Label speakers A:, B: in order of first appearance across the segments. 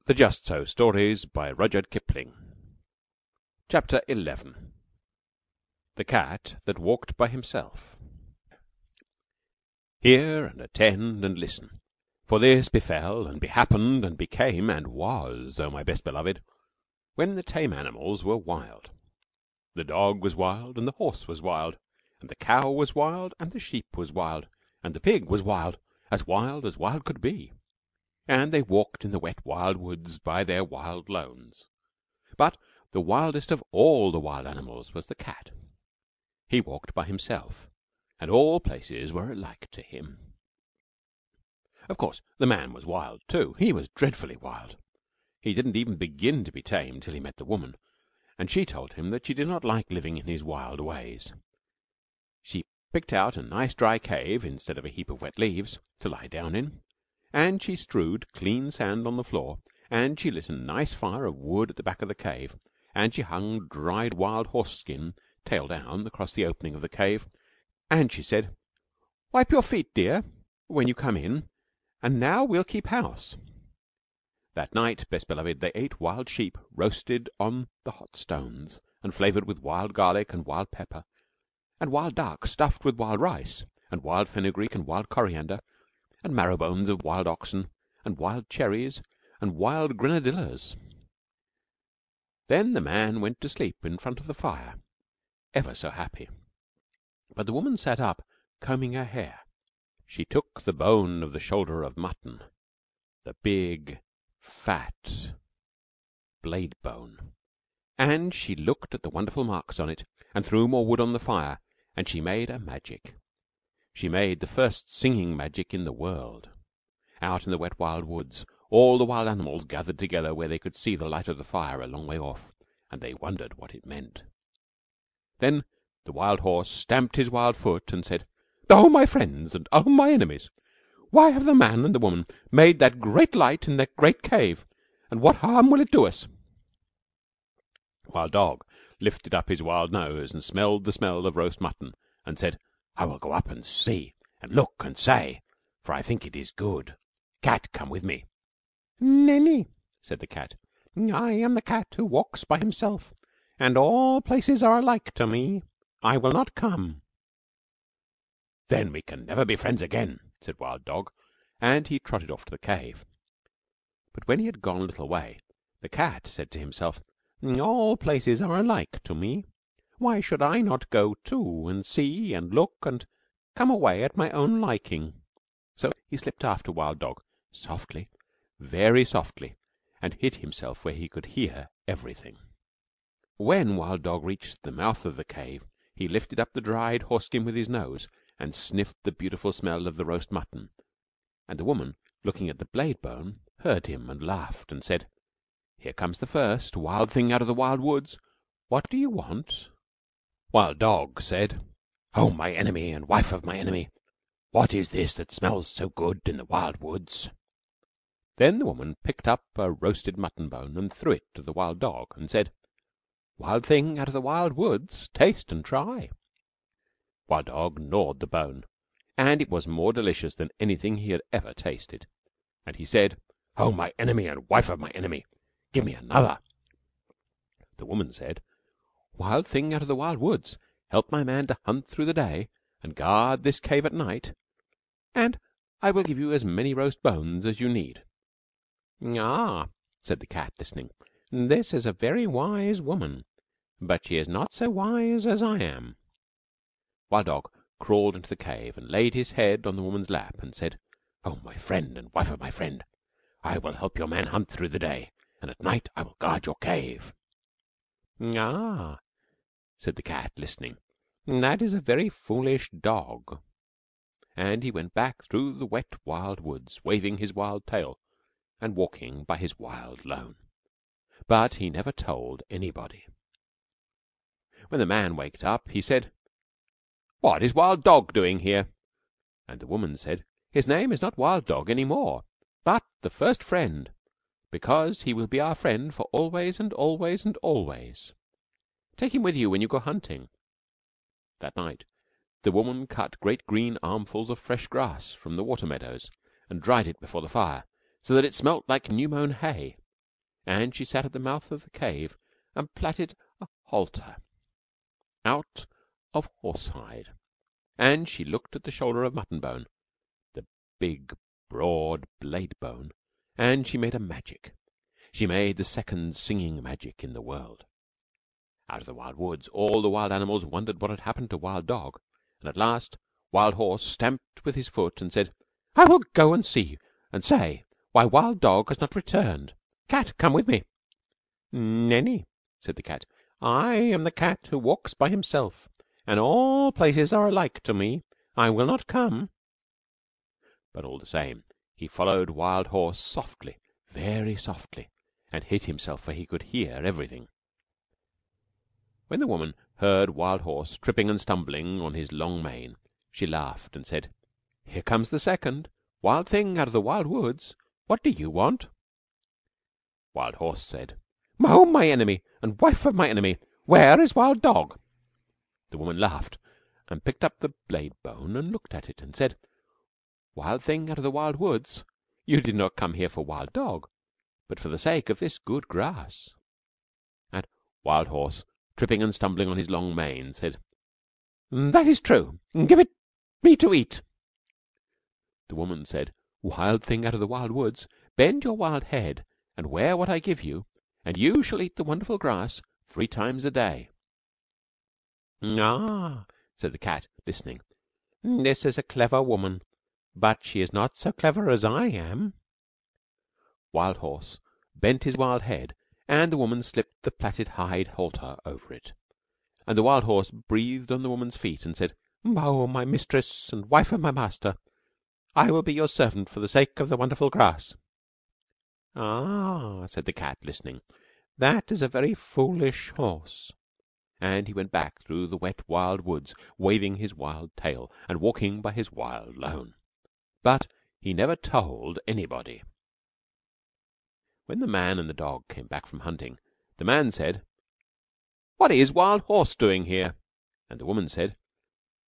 A: The Just So Stories by Rudyard Kipling. Chapter 11. The Cat That Walked by Himself. Hear and attend and listen, for this befell and behappened and became and was, O my best beloved, when the tame animals were wild. The dog was wild, and the horse was wild, and the cow was wild, and the sheep was wild, and the pig was wild as wild could be. And they walked in the wet wild woods by their wild lones. But the wildest of all the wild animals was the cat. He walked by himself, and all places were alike to him. Of course, the man was wild too. He was dreadfully wild. He didn't even begin to be tame till he met the woman, and she told him that she did not like living in his wild ways. She picked out a nice dry cave instead of a heap of wet leaves to lie down in, and she strewed clean sand on the floor, and she lit a nice fire of wood at the back of the cave, and she hung dried wild horse skin, tail down, across the opening of the cave, and she said, "Wipe your feet, dear, when you come in, and now we'll keep house." That night, best beloved, they ate wild sheep roasted on the hot stones, and flavoured with wild garlic and wild pepper, and wild duck stuffed with wild rice, and wild fenugreek and wild coriander, and marrow bones of wild oxen, and wild cherries, and wild grenadillas. Then the man went to sleep in front of the fire, ever so happy. But the woman sat up, combing her hair. She took the bone of the shoulder of mutton, the big, fat blade bone, and she looked at the wonderful marks on it, and threw more wood on the fire, and she made a magic. She made the first singing magic in the world. Out in the wet wild woods, all the wild animals gathered together where they could see the light of the fire a long way off, and they wondered what it meant. Then the wild horse stamped his wild foot and said, "Oh, my friends, and oh, my enemies, why have the man and the woman made that great light in that great cave, and what harm will it do us?" Wild Dog lifted up his wild nose and smelled the smell of roast mutton, and said, "I will go up and see, and look and say, for I think it is good. Cat, come with me." "Nay," said the cat. "I am the cat who walks by himself, and all places are alike to me. I will not come." "Then we can never be friends again," said Wild Dog, and he trotted off to the cave. But when he had gone a little way, the cat said to himself, "All places are alike to me. Why should I not go too, and see and look, and come away at my own liking?" So he slipped after Wild Dog, softly, very softly, and hid himself where he could hear everything. When Wild Dog reached the mouth of the cave, he lifted up the dried horse-skin with his nose, and sniffed the beautiful smell of the roast mutton. And the woman, looking at the blade bone, heard him, and laughed, and said, "Here comes the first wild thing out of the wild woods. What do you want?" Wild Dog said, "Oh, my enemy and wife of my enemy, what is this that smells so good in the wild woods?" Then the woman picked up a roasted mutton bone and threw it to the Wild Dog, and said, "Wild thing out of the wild woods, taste and try." Wild Dog gnawed the bone, and it was more delicious than anything he had ever tasted. And he said, "Oh, my enemy and wife of my enemy, give me another." The woman said, "Wild thing out of the wild woods, help my man to hunt through the day, and guard this cave at night, and I will give you as many roast bones as you need." "Ah," said the cat, listening, "this is a very wise woman, but she is not so wise as I am." Wild Dog crawled into the cave, and laid his head on the woman's lap, and said, "Oh, my friend and wife of my friend, I will help your man hunt through the day, and at night I will guard your cave." "Ah," said the cat, listening, "that is a very foolish dog." And he went back through the wet wild woods, waving his wild tail, and walking by his wild lone. But he never told anybody. When the man waked up, he said, "What is Wild Dog doing here?" And the woman said, "His name is not Wild Dog any more, but the First Friend, because he will be our friend for always and always and always. Take him with you when you go hunting." That night the woman cut great green armfuls of fresh grass from the water meadows, and dried it before the fire, so that it smelt like new mown hay. and she sat at the mouth of the cave and plaited a halter out of horsehide, and she looked at the shoulder of mutton bone, the big broad blade bone, and she made a magic. She made the second singing magic in the world. Out of the Wild Woods all the wild animals wondered what had happened to Wild Dog, and at last Wild Horse stamped with his foot and said, "I will go and see and say why Wild Dog has not returned. Cat, come with me." "Nenny," said the cat, "I am the cat who walks by himself, and all places are alike to me. I will not come." But all the same he followed Wild Horse softly, very softly, and hid himself where he could hear everything. When the woman heard Wild Horse tripping and stumbling on his long mane, she laughed and said, "Here comes the second, Wild Thing out of the Wild Woods. What do you want?" Wild Horse said, "Oh, my enemy and wife of my enemy, where is Wild Dog?" The woman laughed and picked up the blade bone and looked at it and said, "Wild Thing out of the Wild Woods, you did not come here for Wild Dog, but for the sake of this good grass." And Wild Horse, tripping and stumbling on his long mane, said, "That is true. Give it me to eat." The woman said, "Wild Thing out of the Wild Woods, bend your wild head and wear what I give you, and you shall eat the wonderful grass 3 times a day." "Ah," said the cat, listening, "this is a clever woman, but she is not so clever as I am." Wild Horse bent his wild head, and the woman slipped the plaited hide halter over it, and the Wild Horse breathed on the woman's feet and said, "Oh, my mistress and wife of my master, I will be your servant for the sake of the wonderful grass." "Ah," said the cat, listening, "that is a very foolish horse." And he went back through the wet wild woods, waving his wild tail and walking by his wild lone. But he never told anybody. When the man and the dog came back from hunting, the man said, "What is Wild Horse doing here?" And the woman said,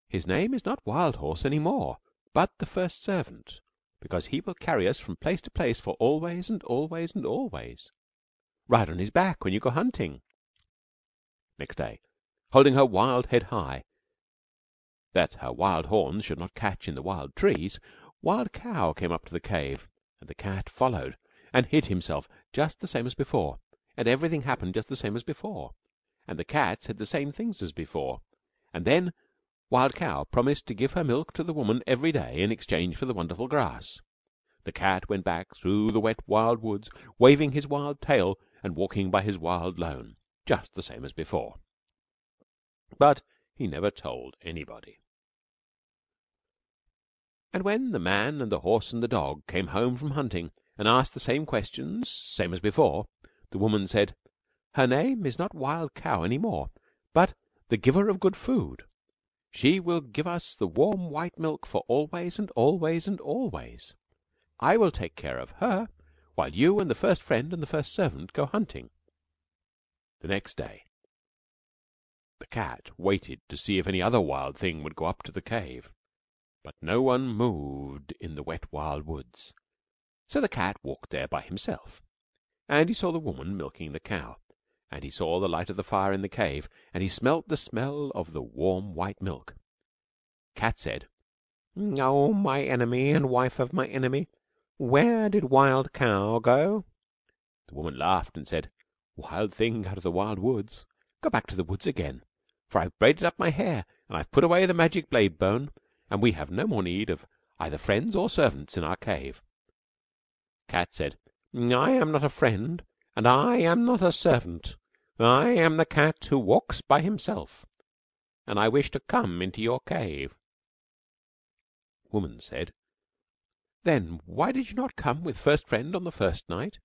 A: "His name is not Wild Horse any more, but the first servant, because he will carry us from place to place for always and always and always. Ride on his back when you go hunting." Next day, holding her wild head high, that her wild horns should not catch in the wild trees, Wild Cow came up to the cave, and the cat followed and hid himself just the same as before, and everything happened just the same as before, and the cat said the same things as before, and then Wild Cow promised to give her milk to the woman every day in exchange for the wonderful grass. The cat went back through the wet wild woods, waving his wild tail and walking by his wild lone, just the same as before. But he never told anybody. And when the man and the horse and the dog came home from hunting and asked the same questions, same as before, the woman said, "Her name is not Wild Cow any more, but the giver of good food. She will give us the warm white milk for always and always and always. I will take care of her, while you and the first friend and the first servant go hunting." The next day the cat waited to see if any other wild thing would go up to the cave, but no one moved in the wet wild woods. So the cat walked there by himself, and he saw the woman milking the cow, and he saw the light of the fire in the cave, and he smelt the smell of the warm white milk. Cat said, "Oh, my enemy and wife of my enemy, where did Wild Cow go?" The woman laughed and said, "Wild Thing out of the Wild Woods, go back to the woods again, for I've braided up my hair, and I've put away the magic blade bone, and we have no more need of either friends or servants in our cave." Cat said, "I am not a friend, and I am not a servant. I am the cat who walks by himself, and I wish to come into your cave." Woman said, "Then why did you not come with first friend on the first night?"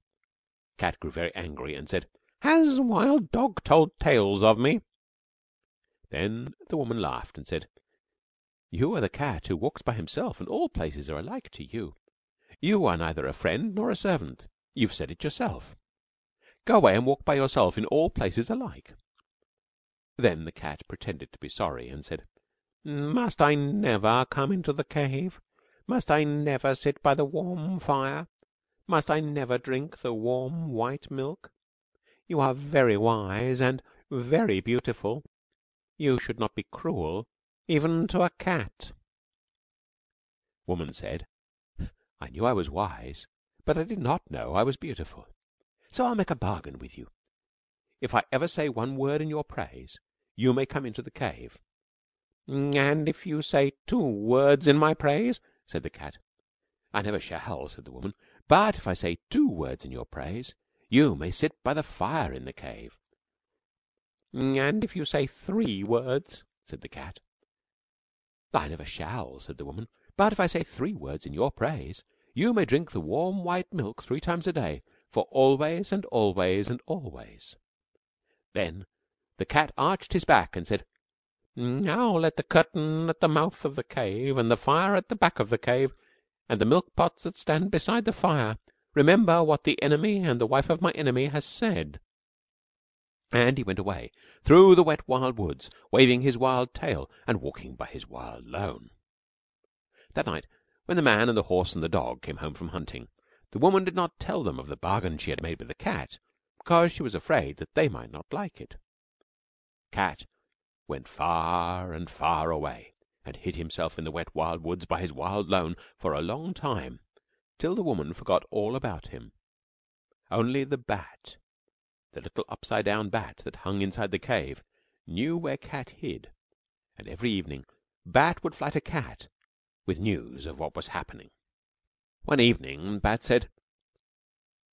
A: Cat grew very angry and said, "Has Wild Dog told tales of me?" Then the woman laughed and said, "You are the cat who walks by himself, and all places are alike to you. You are neither a friend nor a servant. You've said it yourself. Go away and walk by yourself in all places alike." Then the cat pretended to be sorry, and said, "Must I never come into the cave? Must I never sit by the warm fire? Must I never drink the warm white milk? You are very wise and very beautiful. You should not be cruel even to a cat." Woman said, "I knew I was wise, but I did not know I was beautiful. So I'll make a bargain with you. If I ever say one word in your praise, you may come into the cave." "And if you say 2 words in my praise?" said the cat. "I never shall," said the woman. "But if I say 2 words in your praise, you may sit by the fire in the cave." "And if you say 3 words?" said the cat. "I never shall," said the woman. "But if I say 3 words in your praise, you may drink the warm white milk 3 times a day, for always and always and always." Then the cat arched his back and said, "Now let the curtain at the mouth of the cave, and the fire at the back of the cave, and the milk pots that stand beside the fire, remember what the enemy and the wife of my enemy has said." And he went away through the wet wild woods, waving his wild tail and walking by his wild lone. That night, when the man and the horse and the dog came home from hunting, the woman did not tell them of the bargain she had made with the cat, because she was afraid that they might not like it. The cat went far and far away, and hid himself in the wet wild woods by his wild lone for a long time, till the woman forgot all about him. Only the bat, the little upside-down bat that hung inside the cave, knew where Cat hid, and every evening Bat would fly to Cat with news of what was happening. One evening Bat said,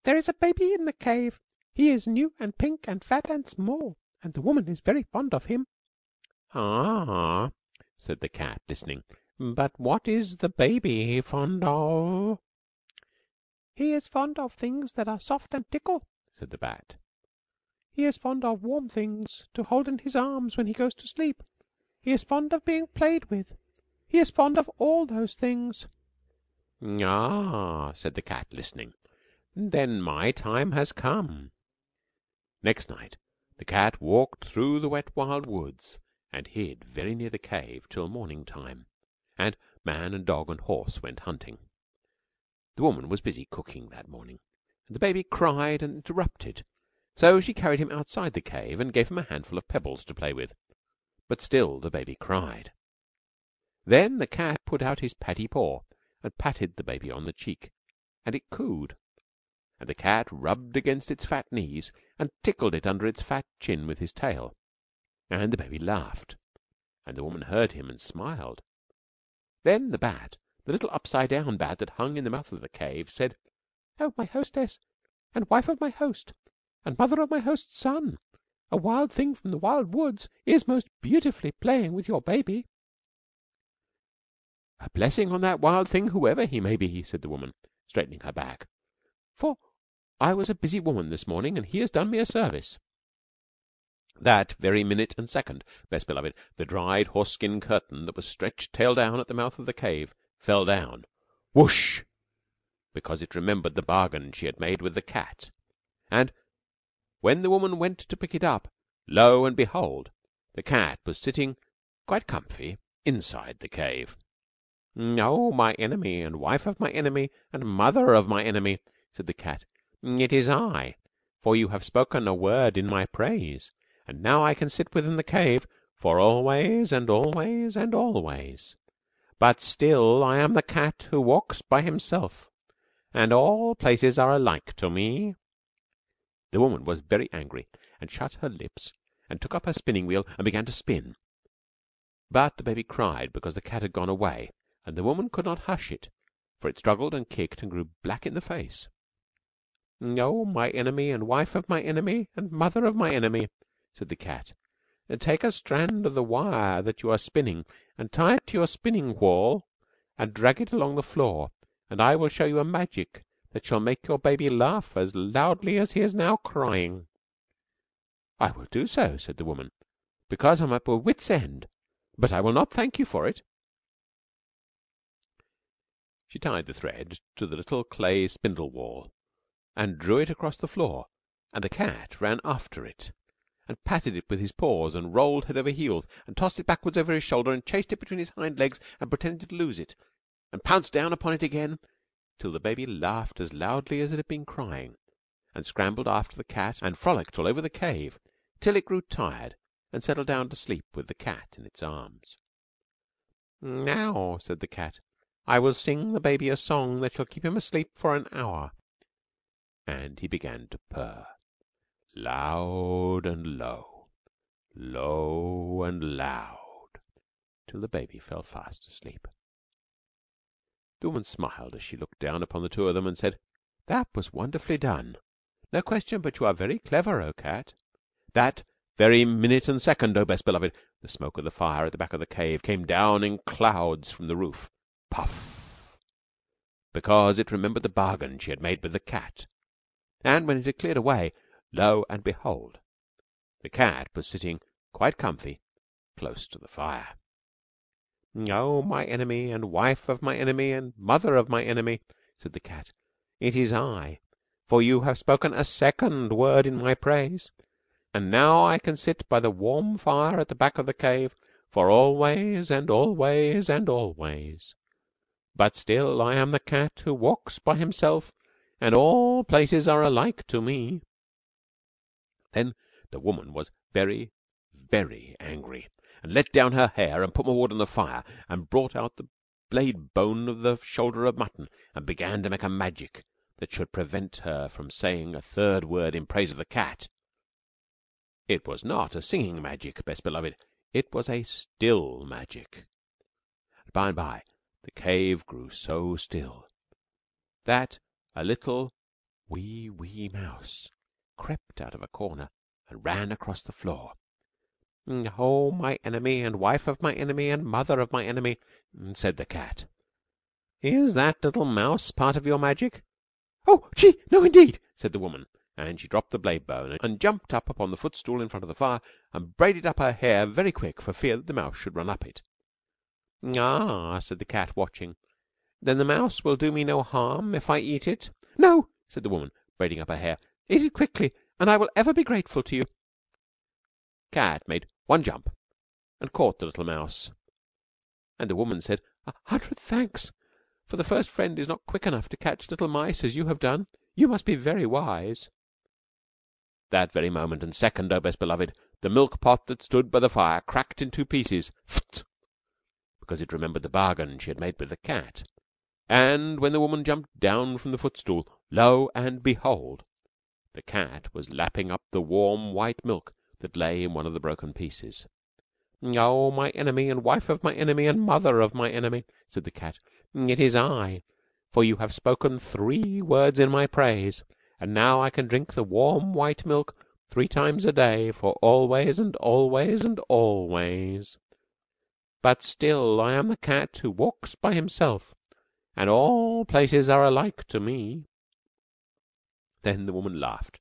A: "There is a baby in the cave. He is new and pink and fat and small, and the woman is very fond of him." "Ah," said the cat, listening. "But what is the baby fond of?" "He is fond of things that are soft and tickle," said the bat. "He is fond of warm things to hold in his arms when he goes to sleep. He is fond of being played with. He is fond of all those things." "Ah," said the cat, listening. "Then my time has come." Next night the cat walked through the wet wild woods, and hid very near the cave till morning time, and man and dog and horse went hunting. The woman was busy cooking that morning, and the baby cried and interrupted, so she carried him outside the cave and gave him a handful of pebbles to play with, but still the baby cried. Then the cat put out his patty paw and patted the baby on the cheek, and it cooed, and the cat rubbed against its fat knees and tickled it under its fat chin with his tail, and the baby laughed, and the woman heard him and smiled. Then the bat, the little upside-down bat that hung in the mouth of the cave, said, "Oh, my hostess, and wife of my host, and mother of my host's son, a wild thing from the wild woods is most beautifully playing with your baby." "A blessing on that wild thing, whoever he may be," said the woman, straightening her back, "for I was a busy woman this morning, and he has done me a service." That very minute and second, Best Beloved, the dried horse-skin curtain that was stretched tail down at the mouth of the cave fell down, whoosh, because it remembered the bargain she had made with the cat, and when the woman went to pick it up, lo and behold, the cat was sitting quite comfy inside the cave. "Oh, my enemy, and wife of my enemy, and mother of my enemy," said the cat, "it is I, for you have spoken a word in my praise, and now I can sit within the cave for always and always and always. But still I am the cat who walks by himself, and all places are alike to me." The woman was very angry, and shut her lips, and took up her spinning-wheel and began to spin. But the baby cried because the cat had gone away, and the woman could not hush it, for it struggled and kicked and grew black in the face. "Oh, my enemy, and wife of my enemy, and mother of my enemy," said the cat, "take a strand of the wire that you are spinning, and tie it to your spinning-whorl, and drag it along the floor, and I will show you a magic that shall make your baby laugh as loudly as he is now crying." "I will do so," said the woman, "because I am at my wit's end, but I will not thank you for it." She tied the thread to the little clay spindle-whorl, and drew it across the floor, and the cat ran after it, and patted it with his paws, and rolled head over heels, and tossed it backwards over his shoulder, and chased it between his hind legs, and pretended to lose it, and pounced down upon it again, till the baby laughed as loudly as it had been crying, and scrambled after the cat, and frolicked all over the cave, till it grew tired and settled down to sleep with the cat in its arms. "Now," said the cat, "I will sing the baby a song that shall keep him asleep for an hour." And he began to purr, loud and low, low and loud, till the baby fell fast asleep. The woman smiled as she looked down upon the two of them, and said, "That was wonderfully done. No question but you are very clever, O cat." That very minute and second, O best beloved, the smoke of the fire at the back of the cave came down in clouds from the roof, puff, because it remembered the bargain she had made with the cat. And when it had cleared away, lo and behold, the cat was sitting quite comfy close to the fire. "Oh, my enemy, and wife of my enemy, and mother of my enemy," said the cat, "it is I, for you have spoken a second word in my praise, and now I can sit by the warm fire at the back of the cave for always and always and always. But still I am the cat who walks by himself, and all places are alike to me." Then the woman was very, very angry, and let down her hair, and put more wood on the fire, and brought out the blade bone of the shoulder of mutton, and began to make a magic that should prevent her from saying a third word in praise of the cat. It was not a singing magic, best beloved, it was a still magic. And by and by the cave grew so still that a little wee mouse crept out of a corner and ran across the floor. "Oh, my enemy, and wife of my enemy, and mother of my enemy," said the cat, "is that little mouse part of your magic?" "Oh, gee, no, indeed," said the woman, and she dropped the blade bone, and jumped up upon the footstool in front of the fire, and braided up her hair very quick, for fear that the mouse should run up it. "Ah," said the cat, watching, "then the mouse will do me no harm if I eat it?" "No," said the woman, braiding up her hair. "Eat it quickly, and I will ever be grateful to you." Cat made one jump and caught the little mouse, and the woman said, "100 thanks, for the first friend is not quick enough to catch little mice as you have done. You must be very wise." That very moment and second, O best beloved, the milk pot that stood by the fire cracked in two pieces, pht, because it remembered the bargain she had made with the cat. And when the woman jumped down from the footstool, lo and behold, the cat was lapping up the warm white milk that lay in one of the broken pieces. "Oh, my enemy, and wife of my enemy, and mother of my enemy," said the cat, "it is I, for you have spoken 3 words in my praise, and now I can drink the warm white milk 3 times a day, for always and always and always. But still I am the cat who walks by himself, and all places are alike to me." Then the woman laughed,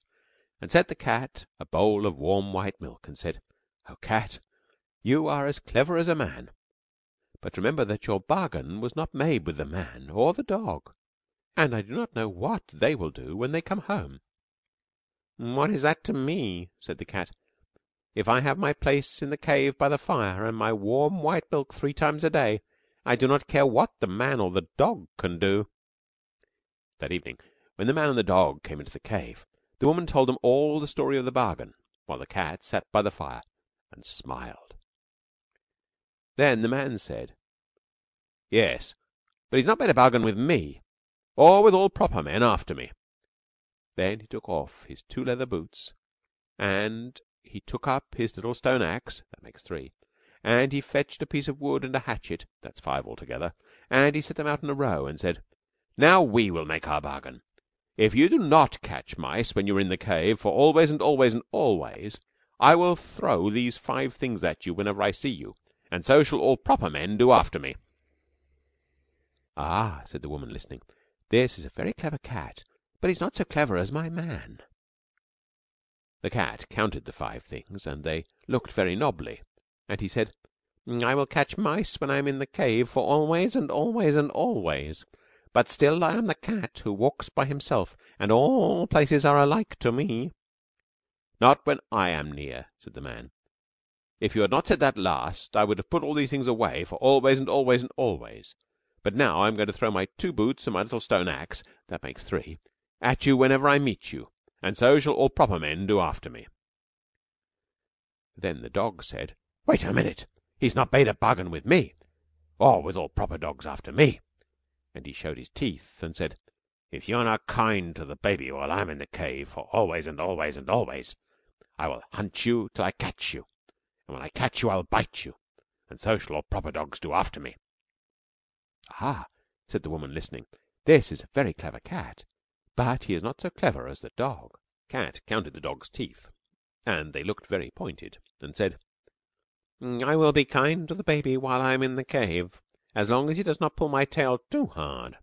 A: and set the cat a bowl of warm white milk, and said, "O cat, you are as clever as a man. But remember that your bargain was not made with the man or the dog, and I do not know what they will do when they come home." "What is that to me?" said the cat. "If I have my place in the cave by the fire, and my warm white milk 3 times a day, I do not care what the man or the dog can do." That evening, when the man and the dog came into the cave, the woman told them all the story of the bargain, while the cat sat by the fire and smiled. Then the man said, "Yes, but he's not made a bargain with me, or with all proper men after me." Then he took off his 2 leather boots, and he took up his little stone axe, that makes 3, and he fetched a piece of wood and a hatchet, that's 5 altogether, and he set them out in a row, and said, "Now we will make our bargain. If you do not catch mice when you are in the cave for always and always and always, I will throw these 5 things at you whenever I see you, and so shall all proper men do after me." "Ah," said the woman, listening, "this is a very clever cat, but he's not so clever as my man." The cat counted the 5 things, and they looked very nobly, and he said, "I will catch mice when I am in the cave for always and always and always. But still I am the cat who walks by himself, and all places are alike to me." "Not when I am near," said the man. "If you had not said that last, I would have put all these things away for always and always and always. But now I'm going to throw my 2 boots and my little stone axe, that makes 3, at you whenever I meet you, and so shall all proper men do after me." Then the dog said, "Wait a minute. He's not made a bargain with me, or with all proper dogs after me." And he showed his teeth, and said, "If you're not kind to the baby while I'm in the cave, for always and always and always, I will hunt you till I catch you, and when I catch you I'll bite you, and so shall all proper dogs do after me." "Ah," said the woman, listening, "this is a very clever cat, but he is not so clever as the dog." Cat counted the dog's teeth, and they looked very pointed, and said, "I will be kind to the baby while I am in the cave, as long as he does not pull my tail too hard,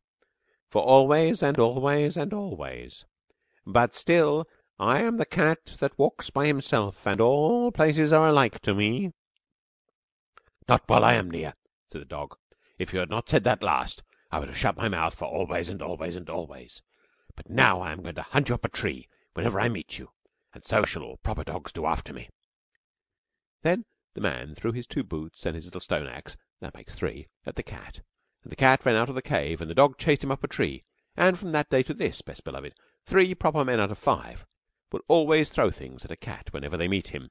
A: for always and always and always. But still I am the cat that walks by himself, and all places are alike to me." "Not while I am near," said the dog. "If you had not said that last, I would have shut my mouth for always and always and always. But now I am going to hunt you up a tree whenever I meet you, and so shall all proper dogs do after me." Then the man threw his 2 boots and his little stone axe, that makes 3, at the cat, and the cat ran out of the cave, and the dog chased him up a tree, and from that day to this, best beloved, 3 proper men out of 5 will always throw things at a cat whenever they meet him,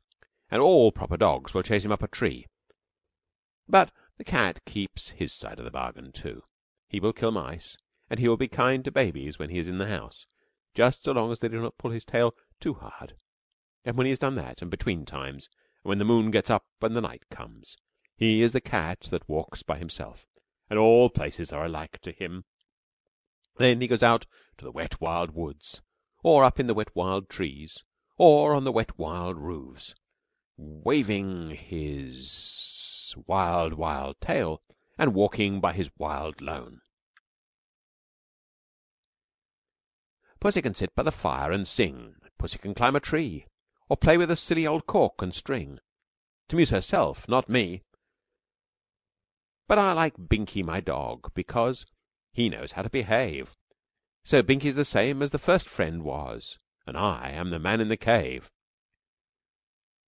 A: and all proper dogs will chase him up a tree. But the cat keeps his side of the bargain too. He will kill mice, and he will be kind to babies when he is in the house, just so long as they do not pull his tail too hard. And when he has done that, and between times, and when the moon gets up and the night comes, he is the cat that walks by himself, and all places are alike to him. Then he goes out to the wet wild woods, or up in the wet wild trees, or on the wet wild roofs, waving his wild tail, and walking by his wild lone. Pussy can sit by the fire and sing. Pussy can climb a tree, or play with a silly old cork and string, to amuse herself, not me. But I like Binkie, my dog, because he knows how to behave. So Binkie's the same as the first friend was, and I am the man in the cave.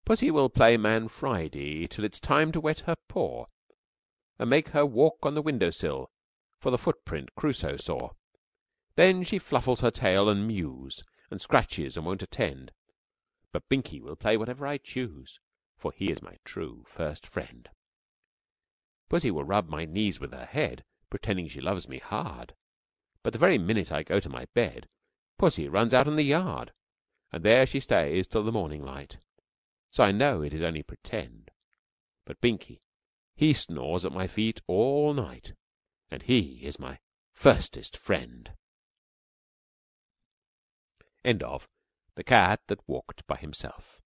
A: Pussy will play Man Friday till it's time to wet her paw, and make her walk on the window sill for the footprint Crusoe saw. Then she fluffles her tail and mews, and scratches and won't attend. But Binkie will play whatever I choose, for he is my true first friend. Pussy will rub my knees with her head, pretending she loves me hard. But the very minute I go to my bed, Pussy runs out in the yard, and there she stays till the morning light. So I know it is only pretend. But Binkie, he snores at my feet all night, and he is my firstest friend. End of The Cat That Walked by Himself.